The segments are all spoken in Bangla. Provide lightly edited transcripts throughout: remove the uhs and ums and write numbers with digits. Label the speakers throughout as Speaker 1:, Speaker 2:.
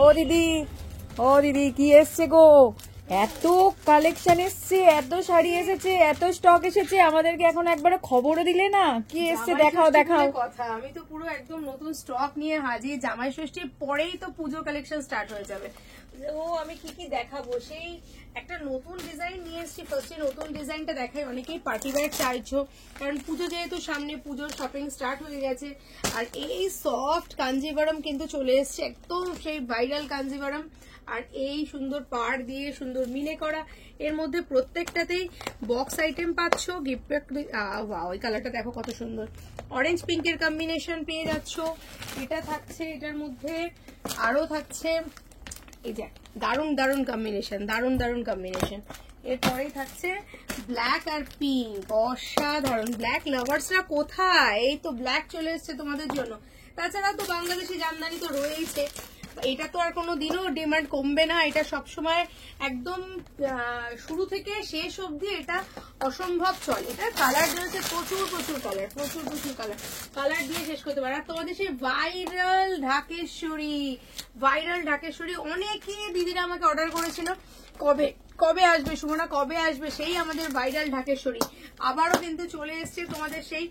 Speaker 1: ও দিদি, ও দিদি কি এসছে গো? এত কালেকশন এসছে, এত শাড়ি এসেছে, এত স্টক এসেছে, আমাদেরকে এখন একবারে খবরও দিলে না কি এসছে? দেখাও দেখাও।
Speaker 2: কথা আমি তো পুরো একদম নতুন স্টক নিয়ে হাজির। জামাই ষষ্ঠীর পরেই তো পুজো কালেকশন স্টার্ট হয়ে যাবে। ও আমি কি কি দেখাবো, সেই একটা নতুন ডিজাইন নিয়ে এসেছি। ফার্স্টে নতুন ডিজাইনটা দেখাই, অনেকেই পার্টি ওয়্যার চাইছো, কারণ পুজো যেহেতু সামনে, পুজোর শপিং স্টার্ট হয়ে গেছে। আর এই সফট কাঞ্জিভারম কিন্তু চলে এসছে, একদম সেই ভাইরাল কাঞ্জিভারম। আর এই সুন্দর পাড় দিয়ে সুন্দর মিনে করা, এর মধ্যে প্রত্যেকটাতেই বক্স আইটেম পাচ্ছ। গিফট ওই কালারটা দেখো কত সুন্দর, অরেঞ্জ পিঙ্কের কম্বিনেশন পেয়ে যাচ্ছ। এটা থাকছে, এটার মধ্যে আরো থাকছে এই যে দারুণ দারুণ কম্বিনেশন, দারুণ দারুণ কম্বিনেশন। এরপরেই থাকছে ব্ল্যাক আর পিঙ্ক, অসাধারণ। ব্ল্যাক লাভার্সরা কোথায়? এই তো ব্ল্যাক চলে এসছে তোমাদের জন্য। তাছাড়া তো বাংলাদেশি জামদানি তো রয়েইছে, এটা তো আর কোনো দিনও ডিমান্ড কমবে না। এটা সবসময় একদম শুরু থেকে শেষ অবধি এটা অসম্ভব চলে। এটা কালার রয়েছে প্রচুর প্রচুর কালার, প্রচুর প্রচুর কালার, কালার দিয়ে শেষ করতে পারে। আর তোমাদের সেই ভাইরাল ঢাকেশ্বরী, ভাইরাল ঢাকেশ্বরী অনেকে দিদিরা আমাকে অর্ডার করেছিল, কবে কবে আসবে সুমনা, কবে আসবে সেই আমাদের ভাইরাল ঢাকেশ্বরী। আবারও কিন্তু চলে এসছে তোমাদের সেই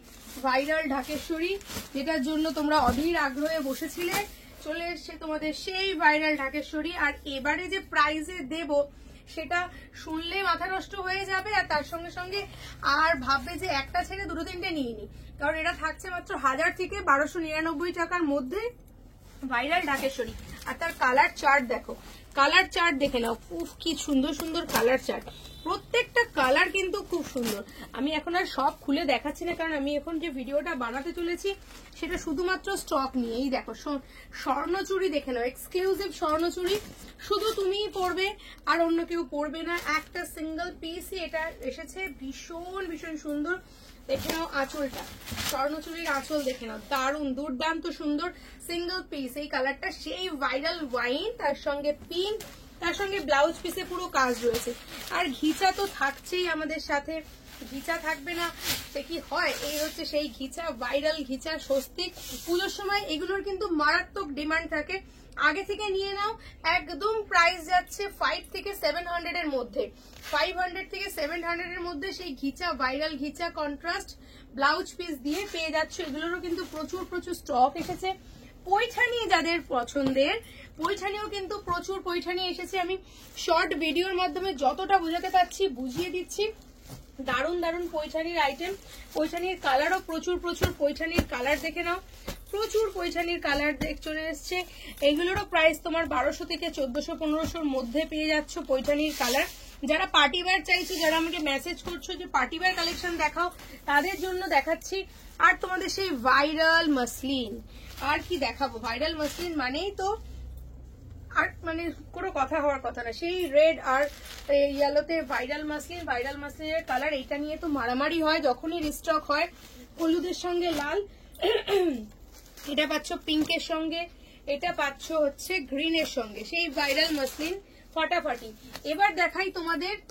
Speaker 2: ভাইরাল ঢাকেশ্বরী, যেটার জন্য তোমরা অধীর আগ্রহে বসেছিলে। চলে এসছে তোমাদের সেই ভাইরাল ঢাকেশ্বরী। আর এবারে যে প্রাইজে দেব সেটা শুনলে মাথা নষ্ট হয়ে যাবে, আর তার সঙ্গে সঙ্গে আর ভাববে যে একটা ছেড়ে দুটো তিনটে নিয়ে নি, কারণ এটা থাকছে মাত্র 1000 থেকে 1299 টাকার মধ্যে ভাইরাল ঢাকেশ্বরী। আর তার কালার চার্ট দেখো, কালার চার্ট দেখে নাও, উফ কি সুন্দর সুন্দর কালার চার্ট, প্রত্যেকটা কালার কিন্তু খুব সুন্দর। আমি এখন আর সব খুলে দেখাচ্ছি না, কারণ আমি এখন যে ভিডিওটা বানাতে চলেছি সেটা শুধুমাত্র স্টক নিয়েই। দেখো স্বর্ণচুড়ি দেখে নাও, এক্সক্লুসিভ স্বর্ণচুড়ি, শুধু তুমিই পরবে আর অন্য কেউ পরবে না। একটা সিঙ্গেল পিসই এটা এসেছে, ভীষণ ভীষণ সুন্দর। দেখে নাও আঁচলটা, স্বর্ণচুরির আঁচল দেখে নাও, দারুণ দুর্দান্ত সুন্দর সিঙ্গেল পিস। এই কালারটা সেই ভাইরাল ওয়াইন, তার সঙ্গে পিঙ্ক, তার সঙ্গে ব্লাউজ পিসে পুরো কাজ রয়েছে। আর ঘিচা তো থাকছেই আমাদের সাথে, ঘিচা থাকবে না সে কি হয়? এই হচ্ছে সেই ঘিচা, ভাইরাল ঘিচা স্বস্তিক। পুজোর সময় এগুলোর কিন্তু মারাত্মক ডিমান্ড থাকে, আগে থেকে নিয়ে নাও। একদম প্রাইস যাচ্ছে 5 থেকে 700 এর মধ্যে, 500 থেকে 700 এর মধ্যে সেই ঘিচা, ভাইরাল ঘিচা কন্ট্রাস্ট ব্লাউজ পিস দিয়ে পেয়ে যাচ্ছে। এগুলোরও কিন্তু প্রচুর প্রচুর স্টক এসেছে। পৈঠানি যাদের পছন্দের, পৈঠানিও কিন্তু প্রচুর পৈঠানি এসেছে। আমি শর্ট ভিডিওর মাধ্যমে যতটা বোঝাতে পারছি বুঝিয়ে দিচ্ছি। দারুণ দারুণ পৈঠানির আইটেম, পৈঠানির কালারও প্রচুর প্রচুর। পৈঠানির কালার দেখে নাও, প্রচুর পৈঠানির কালার চলে এসছে। এইগুলোরও প্রাইস তোমার 1200 থেকে 1400-1500 মধ্যে পেয়ে যাচ্ছ পৈঠানির কালার। যারা পার্টি ওয়্যার চাইছো, যারা আমাকে মেসেজ করছো যে পার্টি ওয়্যার কালেকশন দেখাও, তাদের জন্য দেখাচ্ছি। আর তোমাদের সেই ভাইরাল মাসলিন, আর কি দেখাবো? ভাইরাল মাসলিন মানেই তো আর মানে কোনো কথা হওয়ার কথা না, সেই রেড আর ইয়েলোতে ভাইরাল মাসলিন। ভাইরাল মাসলিনের কালার এইটা নিয়ে তো মারামারি হয় যখনই রিস্টক হয়। হলুদের সঙ্গে লাল, এটা পাচ্ছ পিঙ্কের সঙ্গে, এটা পাচ্ছ হচ্ছে গ্রিনের সঙ্গে, সেই ভাইরাল মাসলিন ফাটাফাটি। এবার দেখাই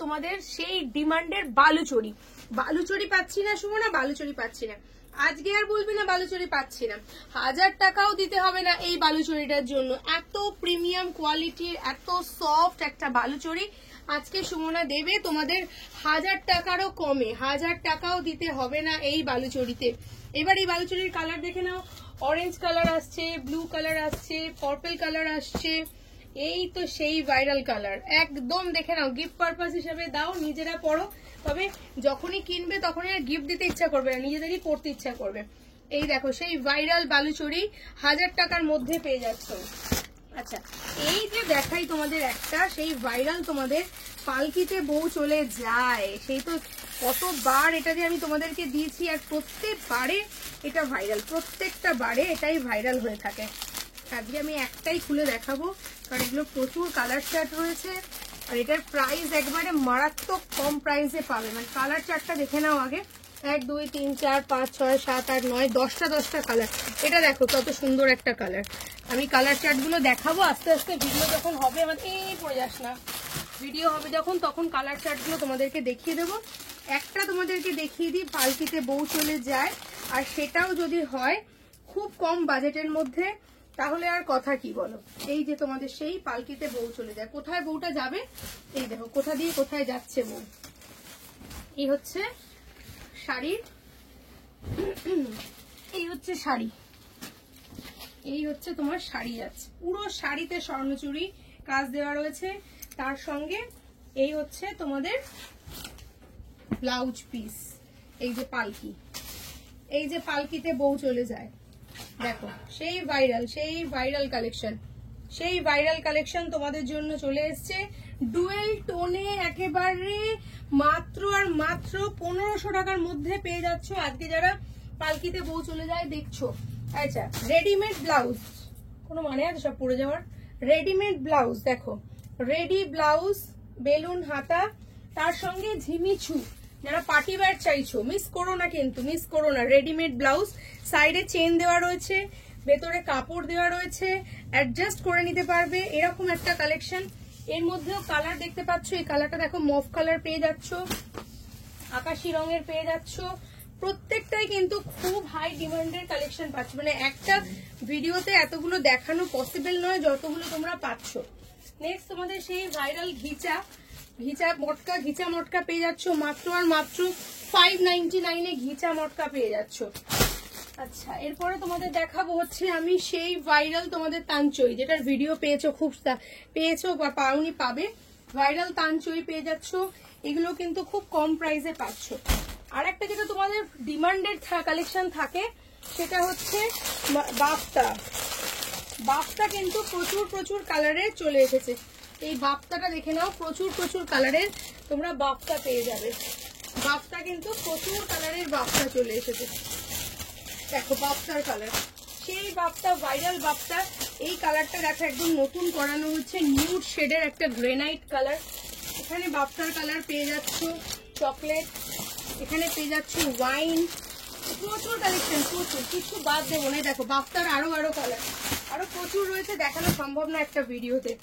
Speaker 2: তোমাদের সেই ডিমান্ডের বালুচরি। বালুচরি পাচ্ছি না সুমনা, বালুচরি পাচ্ছি না, আজকে আর বলবি না বালুচরি পাচ্ছি না। 1000 টাকাও দিতে হবে না এই বালুচরিটার জন্য। এত প্রিমিয়াম কোয়ালিটির, এত সফট একটা বালুচরি আজকে সুমনা দেবে তোমাদের 1000 টাকারও কমে। 1000 টাকাও দিতে হবে না এই বালুচরিতে। এবার এই বালুচরির কালার দেখে নাও, অরেঞ্জ কালার আসছে, ব্লু কালার আসছে, পার্পল কালার আসছে। এই তো সেই ভাইরাল কালার, একদম দেখে নাও। গিফট পারপাস হিসেবে দাও, নিজেরা পড়ো, তবে যখনই কিনবে তখনই আর গিফট দিতে ইচ্ছা করবে না, নিজেদেরই পড়তে ইচ্ছা করবে। এই দেখো সেই ভাইরাল বালুচরি 1000 টাকার মধ্যে পেয়ে যাচ্ছ। আচ্ছা, এই যে দেখাই তোমাদের একটা সেই ভাইরাল, তোমাদের পালকিতে বউ চলে যায়, সেই তো কতবার এটা যে আমি তোমাদেরকে দিয়েছি, আর প্রত্যেকবারে এটা ভাইরাল, প্রত্যেকটা বারে এটাই ভাইরাল হয়ে থাকে। আজকে আমি একটাই খুলে দেখাবো, কারণ এগুলো প্রচুর কালার চার্ট রয়েছে। আর এটার প্রাইস একবারে মারাত্মক কম প্রাইসে পাবে। মানে কালার চার্টটা দেখে নাও আগে, 1 2 3 4 5 6 7 8 9 10টা কালার। এটা দেখো কত সুন্দর একটা কালার। আমি কালার চার্ট গুলো দেখাবো আস্তে আস্তে, ভিডিও যখন হবে আমাদের, এই পড়ে যাস না, ভিডিও হবে যখন তখন কালার চার্ট গুলো তোমাদেরকে দেখিয়ে দেবো। একটা তোমাদেরকে দেখিয়ে দিই, পালকিতে বউ চলে যায়, আর সেটাও যদি হয় খুব কম বাজেটের মধ্যে, তাহলে আর কথা কি বলো। এই যে তোমাদের সেই পালকিতে বউ চলে যায়। কোথায় বউটা যাবে, এই দেখো কোথা দিয়ে কোথায় যাচ্ছে বউ। এই হচ্ছে শাড়ির, এই হচ্ছে শাড়ি, এই হচ্ছে তোমার শাড়ি যাচ্ছে। পুরো শাড়িতে স্বর্ণচুরি কাজ দেওয়া রয়েছে। তার সঙ্গে এই হচ্ছে তোমাদের ব্লাউজ পিস। এই যে পালকি, এই যে পালকিতে বউ চলে যায়, দেখো সেই ভাইরাল কালেকশন, সেই ভাইরাল কালেকশন তোমাদের জন্য চলে এসছে ডুয়েল টোনে। একেবারে মাত্র আর মাত্র 1500 টাকার মধ্যে পেয়ে যাচ্ছ আজকে যারা পালকিতে বউ চলে যায় দেখছো। আচ্ছা, রেডিমেড ব্লাউজ, কোনো মানে আছে সব পরে যাওয়ার? রেডিমেড ব্লাউজ দেখো, রেডি ব্লাউজ, বেলুন হাতা, তার সঙ্গে ঝিমিছু। যারা পার্টি ওয়্যার চাইছো মিস করো না, কিন্তু মিস করো না। রেডিমেড ব্লাউজ, সাইডে চেন দেওয়া রয়েছে, ভেতরে কাপড় দেওয়া রয়েছে, অ্যাডজাস্ট করে নিতে পারবে এরকম একটা কালেকশন। এর মধ্যেও কালার দেখতে পাচ্ছ, এই কালারটা দেখো মভ কালার পেয়ে যাচ্ছ, আকাশি রঙের পেয়ে যাচ্ছ। প্রত্যেকটাই কিন্তু খুব হাই ডিমান্ডের কালেকশন পাচ্ছ, মানে একটা ভিডিওতে এতগুলো দেখানো পসিবল নয় যতগুলো তোমরা পাচ্ছ। নেক্সট তোমাদের সেই ভাইরাল ঘিচা মটকা পেয়ে যাচ্ছ মাত্র আর মাত্র 599 এ ঘিচা মটকা পেয়ে যাচ্ছ। আচ্ছা, এরপরে তোমাদের দেখাবো হচ্ছে আমি সেই ভাইরাল তোমাদের তানচই, যেটার ভিডিও পেয়েছো বা পাওনি, পাবে। ভাইরাল তানচই পেয়ে যাচ্ছ, এগুলো কিন্তু খুব কম প্রাইসে পাচ্ছ। আর একটা যেটা তোমাদের ডিমান্ডেড কালেকশন থাকে সেটা হচ্ছে বাফতা কিন্তু প্রচুর কালারে চলে এসেছে। এই বাফতাটা দেখে নাও, প্রচুর কালারের তোমরা বাফতা পেয়ে যাবে। বাফতা কিন্তু প্রচুর কালারের বাফতা চলে এসেছে, দেখো বাফতার কালার, সেই বাফতা ভাইরাল বাফতা। এই কালারটা দেখো একদম নতুন করানো হচ্ছে, নিউড শেডের একটা গ্রেনাইট কালার। এখানে বাফতার কালার পেয়ে যাচ্ছ, চকলেট, এখানে পেয়ে যাচ্ছ ওয়াইন। প্রচুর কালেকশন, প্রচুর, কিছু বাদ দেবো না। দেখো বাফতার আরো কালার, আরো প্রচুর রয়েছে, দেখানো সম্ভব না একটা ভিডিওতে।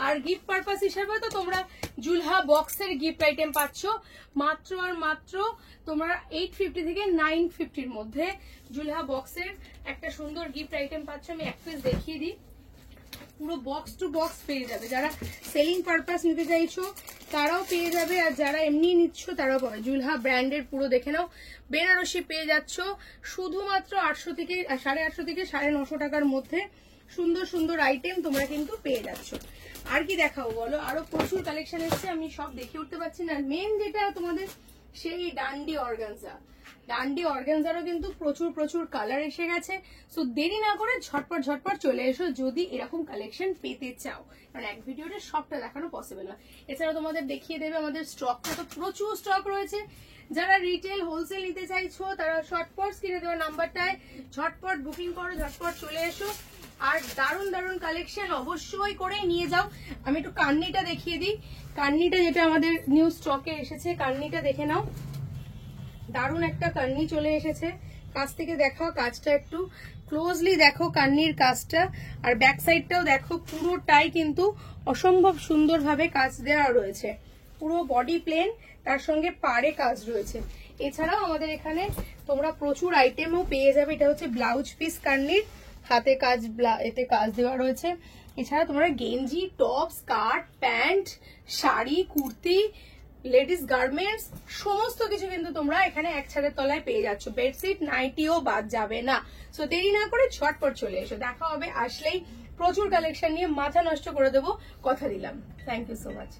Speaker 2: আর গিফট পারপাস হিসেবে তো তোমরা জুলহা বক্সের গিফট আইটেম পাচ্ছ মাত্র আর মাত্র তোমরা 850 থেকে 950 মধ্যে। জুলহা বক্সের একটা সুন্দর গিফট আইটেম পাচ্ছ। আমি এক পিস দেখিয়ে দিই, পুরো বক্স টু বক্স পেয়ে যাবে। যারা সেলিং পারপাস নিতে চাইছো তারাও পেয়ে যাবে, আর যারা এমনি নিচ্ছ তারাও পাবে। জুলহা ব্র্যান্ডের পুরো দেখে নাও, বেনারসি পেয়ে যাচ্ছ শুধুমাত্র 800 থেকে 850 থেকে 950 টাকার মধ্যে। সুন্দর আইটেম তোমরা কিন্তু পেয়ে যাচ্ছ। আর কি দেখাবো বলো, আরো প্রচুর কালেকশন এসছে, আমি সব দেখে উঠতে পারছি না। মেন যেটা তোমাদের সেই ডান্ডি অর্গানজারও কিন্তু প্রচুর কালার এসে গেছে। সো দেরি না করে ঝটপট চলে এসো যদি এরকম কালেকশন পেতে চাও, কারণ এক ভিডিওতে সবটা দেখানো পসিবল না। এছাড়া তোমাদের দেখিয়ে দেবে আমাদের স্টকটা তো প্রচুর স্টক রয়েছে। যারা রিটেল হোলসেল নিতে চাইছো তারা শর্টপট স্ক্রিনে দেওয়া নাম্বারটায় ঝটপট বুকিং করো, ঝটপট চলে এসো। আর দারুণ কালেকশন অবশ্যই করে নিয়ে যাও। আমি একটু কান্নিটা দেখিয়ে দিই, কান্নিটা যেটা আমাদের নিউ স্টকে এসেছে, কান্নিটা দেখে নাও। দারুণ একটা কান্নি চলে এসেছে, কাছ থেকে দেখাও, কাজটা একটু ক্লোজলি দেখো কান্নির কাজটা। আর ব্যাক সাইডটাও দেখো, পুরোটাই কিন্তু অসম্ভব সুন্দরভাবে কাজ দেওয়া রয়েছে। পুরো বডি প্লেন, তার সঙ্গে পাড়ে কাজ রয়েছে। এছাড়াও আমাদের এখানে তোমরা প্রচুর আইটেমও পেয়ে যাবে। এটা হচ্ছে ব্লাউজ পিস কান্নির, হাতে কাজ, এতে কাজ দেওয়া রয়েছে। এছাড়া তোমরা গেঞ্জি, top, skirt, pant, sari, kurti, ladies garments সমস্ত কিছু কিন্তু তোমরা এখানে এক ছাদের তলায় পেয়ে যাচ্ছ। বেডশিট, নাইটিও বাদ যাবে না। সো দেরি না করে ঝটপট চলে এসো, দেখা হবে আসলেই প্রচুর কালেকশন নিয়ে, মাথা নষ্ট করে দেবো, কথা দিলাম। Thank you so much.